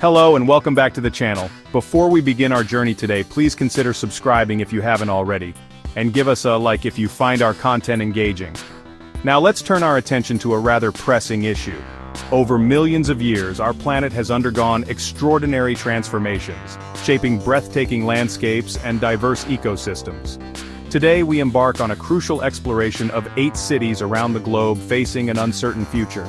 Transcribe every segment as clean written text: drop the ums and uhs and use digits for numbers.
Hello and welcome back to the channel. Before we begin our journey today, please consider subscribing if you haven't already, and give us a like if you find our content engaging. Now let's turn our attention to a rather pressing issue. Over millions of years, our planet has undergone extraordinary transformations, shaping breathtaking landscapes and diverse ecosystems. Today we embark on a crucial exploration of 8 cities around the globe facing an uncertain future.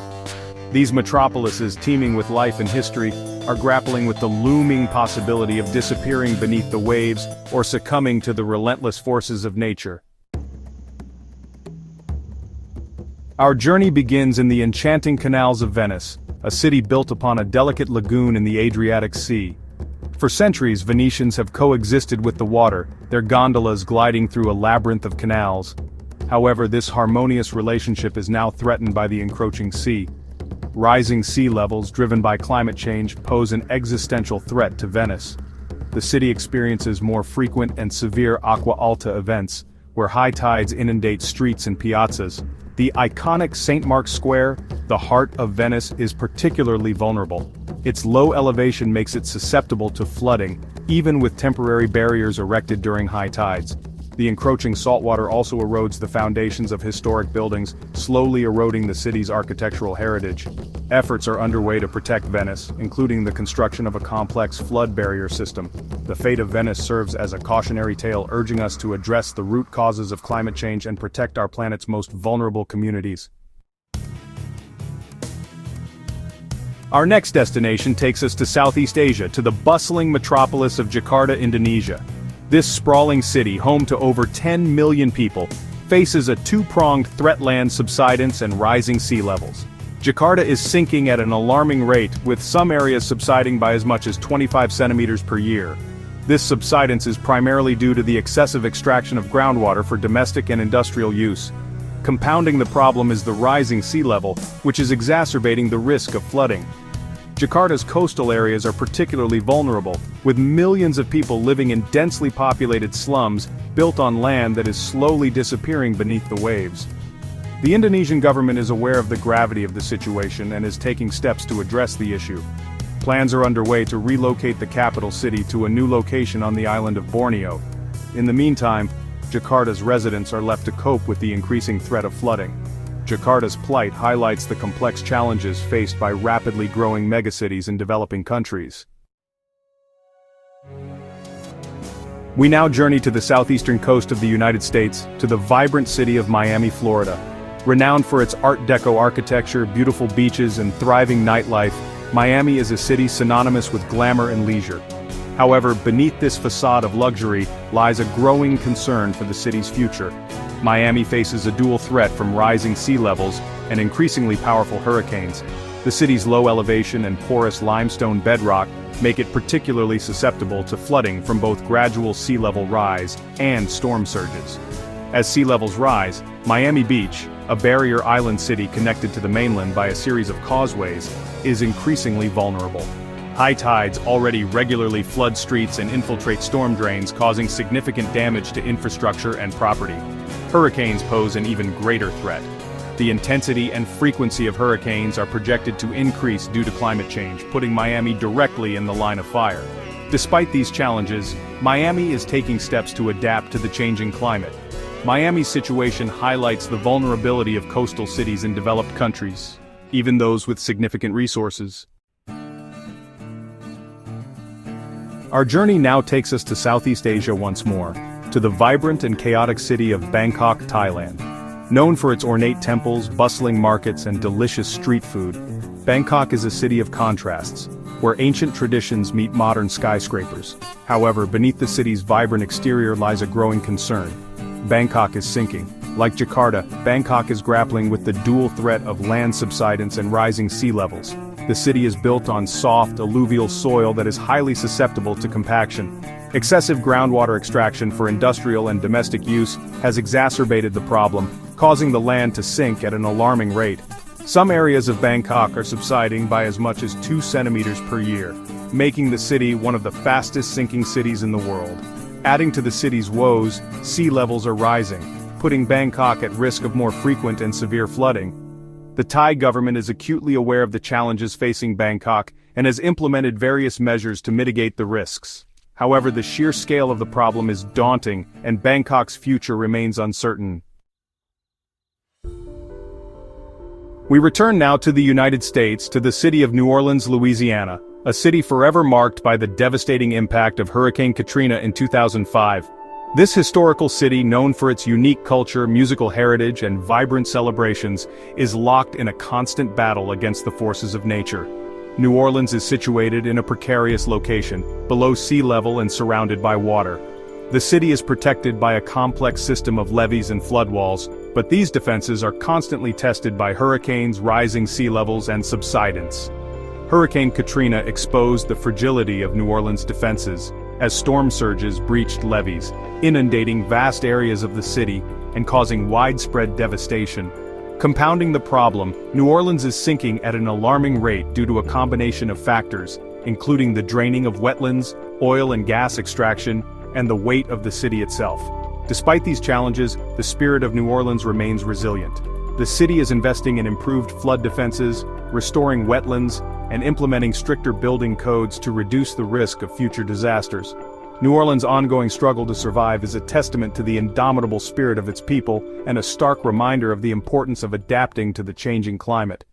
These metropolises teeming with life and history are grappling with the looming possibility of disappearing beneath the waves or succumbing to the relentless forces of nature. Our journey begins in the enchanting canals of Venice, a city built upon a delicate lagoon in the Adriatic Sea. For centuries, Venetians have coexisted with the water, their gondolas gliding through a labyrinth of canals. However, this harmonious relationship is now threatened by the encroaching sea. Rising sea levels driven by climate change pose an existential threat to Venice. The city experiences more frequent and severe acqua alta events, where high tides inundate streets and piazzas. The iconic St. Mark's Square, the heart of Venice, is particularly vulnerable. Its low elevation makes it susceptible to flooding, even with temporary barriers erected during high tides. The encroaching saltwater also erodes the foundations of historic buildings, slowly eroding the city's architectural heritage. Efforts are underway to protect Venice, including the construction of a complex flood barrier system. The fate of Venice serves as a cautionary tale, urging us to address the root causes of climate change and protect our planet's most vulnerable communities. Our next destination takes us to Southeast Asia, to the bustling metropolis of Jakarta, Indonesia. This sprawling city, home to over 10 million people, faces a two-pronged threat: land subsidence and rising sea levels. Jakarta is sinking at an alarming rate, with some areas subsiding by as much as 25 centimeters per year. This subsidence is primarily due to the excessive extraction of groundwater for domestic and industrial use. Compounding the problem is the rising sea level, which is exacerbating the risk of flooding. Jakarta's coastal areas are particularly vulnerable, with millions of people living in densely populated slums built on land that is slowly disappearing beneath the waves. The Indonesian government is aware of the gravity of the situation and is taking steps to address the issue. Plans are underway to relocate the capital city to a new location on the island of Borneo. In the meantime, Jakarta's residents are left to cope with the increasing threat of flooding. Jakarta's plight highlights the complex challenges faced by rapidly growing megacities in developing countries. We now journey to the southeastern coast of the United States, to the vibrant city of Miami, Florida. Renowned for its Art Deco architecture, beautiful beaches, and thriving nightlife, Miami is a city synonymous with glamour and leisure. However, beneath this facade of luxury lies a growing concern for the city's future. Miami faces a dual threat from rising sea levels and increasingly powerful hurricanes. The city's low elevation and porous limestone bedrock make it particularly susceptible to flooding from both gradual sea level rise and storm surges. As sea levels rise, Miami Beach, a barrier island city connected to the mainland by a series of causeways, is increasingly vulnerable. High tides already regularly flood streets and infiltrate storm drains, causing significant damage to infrastructure and property. Hurricanes pose an even greater threat. The intensity and frequency of hurricanes are projected to increase due to climate change, putting Miami directly in the line of fire. Despite these challenges, Miami is taking steps to adapt to the changing climate. Miami's situation highlights the vulnerability of coastal cities in developed countries, even those with significant resources. Our journey now takes us to Southeast Asia once more, to the vibrant and chaotic city of Bangkok, Thailand. Known for its ornate temples, bustling markets, and delicious street food, Bangkok is a city of contrasts, where ancient traditions meet modern skyscrapers. However, beneath the city's vibrant exterior lies a growing concern. Bangkok is sinking. Like Jakarta, Bangkok is grappling with the dual threat of land subsidence and rising sea levels. The city is built on soft, alluvial soil that is highly susceptible to compaction. Excessive groundwater extraction for industrial and domestic use has exacerbated the problem, causing the land to sink at an alarming rate. Some areas of Bangkok are subsiding by as much as 2 centimeters per year, making the city one of the fastest sinking cities in the world. Adding to the city's woes, sea levels are rising, putting Bangkok at risk of more frequent and severe flooding. The Thai government is acutely aware of the challenges facing Bangkok and has implemented various measures to mitigate the risks. However, the sheer scale of the problem is daunting, and Bangkok's future remains uncertain. We return now to the United States, to the city of New Orleans, Louisiana, a city forever marked by the devastating impact of Hurricane Katrina in 2005. This historical city, known for its unique culture, musical heritage, and vibrant celebrations, is locked in a constant battle against the forces of nature. New Orleans is situated in a precarious location, below sea level and surrounded by water. The city is protected by a complex system of levees and floodwalls, but these defenses are constantly tested by hurricanes, rising sea levels, and subsidence. Hurricane Katrina exposed the fragility of New Orleans' defenses, as storm surges breached levees, inundating vast areas of the city and causing widespread devastation. Compounding the problem, New Orleans is sinking at an alarming rate due to a combination of factors, including the draining of wetlands, oil and gas extraction, and the weight of the city itself. Despite these challenges, the spirit of New Orleans remains resilient. The city is investing in improved flood defenses, restoring wetlands, and implementing stricter building codes to reduce the risk of future disasters. New Orleans' ongoing struggle to survive is a testament to the indomitable spirit of its people and a stark reminder of the importance of adapting to the changing climate.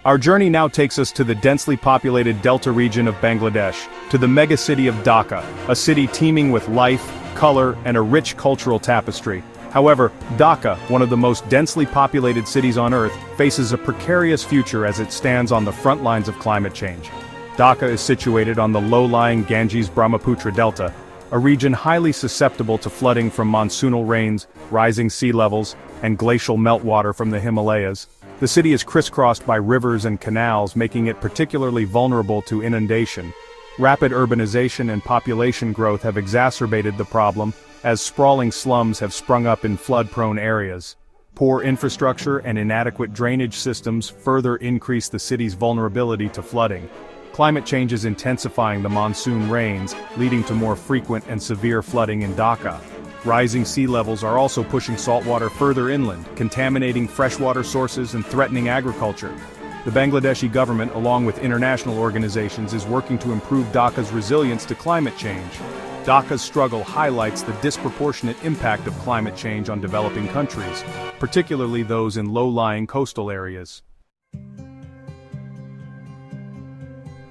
Our journey now takes us to the densely populated Delta region of Bangladesh, to the megacity of Dhaka, a city teeming with life, color, and a rich cultural tapestry. However, Dhaka, one of the most densely populated cities on Earth, faces a precarious future as it stands on the front lines of climate change. Dhaka is situated on the low-lying Ganges-Brahmaputra Delta, a region highly susceptible to flooding from monsoonal rains, rising sea levels, and glacial meltwater from the Himalayas. The city is crisscrossed by rivers and canals, making it particularly vulnerable to inundation. Rapid urbanization and population growth have exacerbated the problem, as sprawling slums have sprung up in flood-prone areas. Poor infrastructure and inadequate drainage systems further increase the city's vulnerability to flooding. Climate change is intensifying the monsoon rains, leading to more frequent and severe flooding in Dhaka. Rising sea levels are also pushing saltwater further inland, contaminating freshwater sources and threatening agriculture. The Bangladeshi government, along with international organizations, is working to improve Dhaka's resilience to climate change. Dhaka's struggle highlights the disproportionate impact of climate change on developing countries, particularly those in low-lying coastal areas.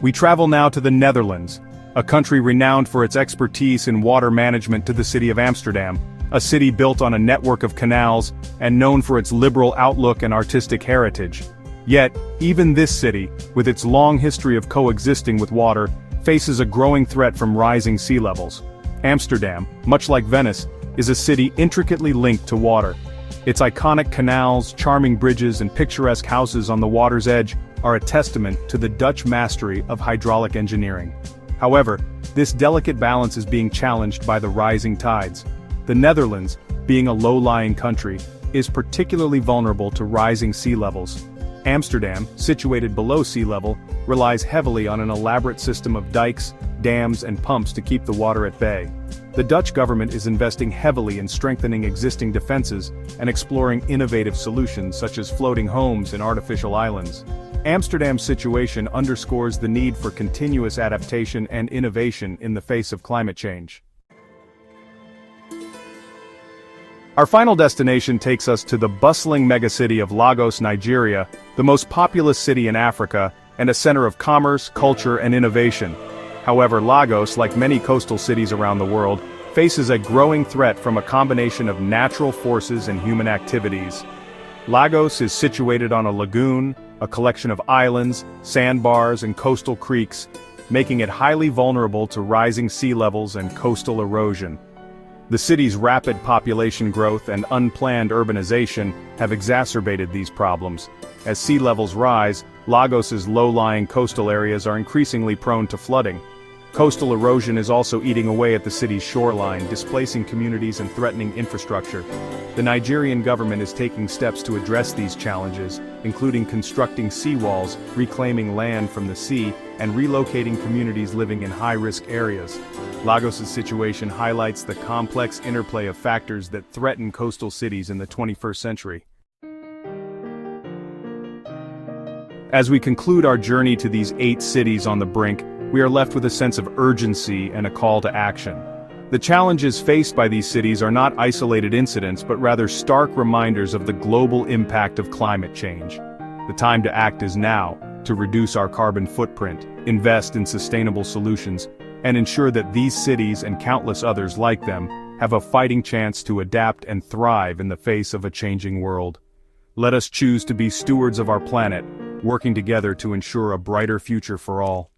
We travel now to the Netherlands, a country renowned for its expertise in water management, to the city of Amsterdam, a city built on a network of canals and known for its liberal outlook and artistic heritage. Yet, even this city, with its long history of coexisting with water, faces a growing threat from rising sea levels. Amsterdam, much like Venice, is a city intricately linked to water. Its iconic canals, charming bridges, and picturesque houses on the water's edge are a testament to the Dutch mastery of hydraulic engineering. However, this delicate balance is being challenged by the rising tides. The Netherlands, being a low-lying country, is particularly vulnerable to rising sea levels. Amsterdam, situated below sea level, relies heavily on an elaborate system of dikes, dams, and pumps to keep the water at bay. The Dutch government is investing heavily in strengthening existing defenses and exploring innovative solutions such as floating homes and artificial islands. Amsterdam's situation underscores the need for continuous adaptation and innovation in the face of climate change. Our final destination takes us to the bustling megacity of Lagos, Nigeria, the most populous city in Africa, and a center of commerce, culture, and innovation. However, Lagos, like many coastal cities around the world, faces a growing threat from a combination of natural forces and human activities. Lagos is situated on a lagoon, a collection of islands, sandbars, and coastal creeks, making it highly vulnerable to rising sea levels and coastal erosion. The city's rapid population growth and unplanned urbanization have exacerbated these problems. As sea levels rise, Lagos's low-lying coastal areas are increasingly prone to flooding. Coastal erosion is also eating away at the city's shoreline, displacing communities and threatening infrastructure. The Nigerian government is taking steps to address these challenges, including constructing seawalls, reclaiming land from the sea, and relocating communities living in high-risk areas. Lagos's situation highlights the complex interplay of factors that threaten coastal cities in the 21st century. As we conclude our journey to these 8 cities on the brink, we are left with a sense of urgency and a call to action. The challenges faced by these cities are not isolated incidents but rather stark reminders of the global impact of climate change. The time to act is now, to reduce our carbon footprint, invest in sustainable solutions, and ensure that these cities and countless others like them have a fighting chance to adapt and thrive in the face of a changing world. Let us choose to be stewards of our planet, working together to ensure a brighter future for all.